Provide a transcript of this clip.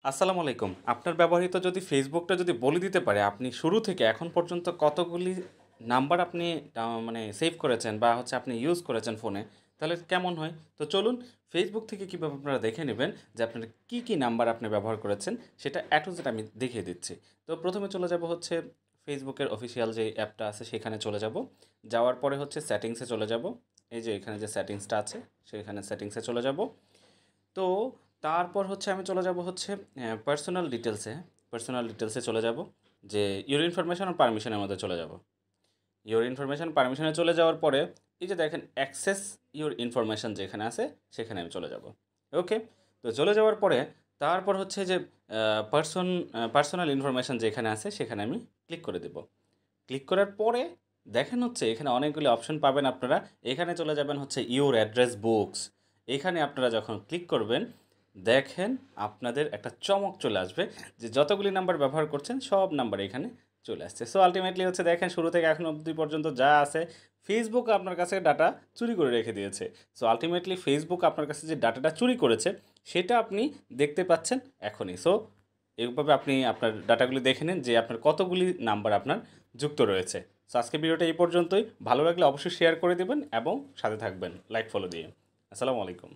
আসসালামু আলাইকুম। আপনার ব্যবহৃত যদি ফেসবুকটা যদি বলে দিতে পারে আপনি শুরু থেকে এখন পর্যন্ত কতগুলি নাম্বার আপনি মানে সেভ করেছেন বা হচ্ছে আপনি ইউজ করেছেন ফোনে, তাহলে কেমন হয়? তো চলুন ফেসবুক থেকে কীভাবে আপনারা দেখে নেবেন যে আপনার কী নাম্বার আপনি ব্যবহার করেছেন সেটা A to Z আমি দেখিয়ে দিচ্ছি। তো প্রথমে চলে যাব হচ্ছে ফেসবুকের অফিসিয়াল যে অ্যাপটা আছে সেখানে চলে যাব। যাওয়ার পরে হচ্ছে সেটিংসে চলে যাব। এই যে এখানে যে সেটিংসটা আছে সেখানে সেটিংসে চলে যাব। তো তারপর হচ্ছে আমি চলে যাব হচ্ছে পার্সোনাল ডিটেলসে। পার্সোনাল ডিটেলসে চলে যাব যে ইউর ইনফরমেশন আর পারমিশনের মধ্যে চলে যাব। ইউর ইনফরমেশন পারমিশনে চলে যাওয়ার পরে এই যে দেখেন অ্যাক্সেস ইউর ইনফরমেশন যেখানে আছে সেখানে আমি চলে যাব। ওকে, তো চলে যাওয়ার পরে তারপর হচ্ছে যে পার্সোনাল ইনফরমেশন যেখানে আছে সেখানে আমি ক্লিক করে দেব। ক্লিক করার পরে দেখেন হচ্ছে এখানে অনেকগুলি অপশন পাবেন আপনারা। এখানে চলে যাবেন হচ্ছে ইউর অ্যাড্রেস বুকস। এখানে আপনারা যখন ক্লিক করবেন দেখেন আপনাদের একটা চমক চলে আসবে যে যতগুলি নাম্বার ব্যবহার করছেন সব নাম্বার এখানে চলে আসছে। সো আলটিমেটলি হচ্ছে দেখেন শুরু থেকে এখন অবধি পর্যন্ত যা আছে ফেসবুক আপনার কাছে ডাটা চুরি করে রেখে দিয়েছে। সো আলটিমেটলি ফেসবুক আপনার কাছে যে ডাটাটা চুরি করেছে সেটা আপনি দেখতে পাচ্ছেন এখনই। সো এইভাবে আপনি আপনার ডাটাগুলি দেখে নিন যে আপনার কতগুলি নাম্বার আপনার যুক্ত রয়েছে। সো আজকের ভিডিওটা এই পর্যন্তই। ভালো লাগলে অবশ্যই শেয়ার করে দেবেন এবং সাথে থাকবেন লাইক ফলো দিয়ে। আসসালামু আলাইকুম।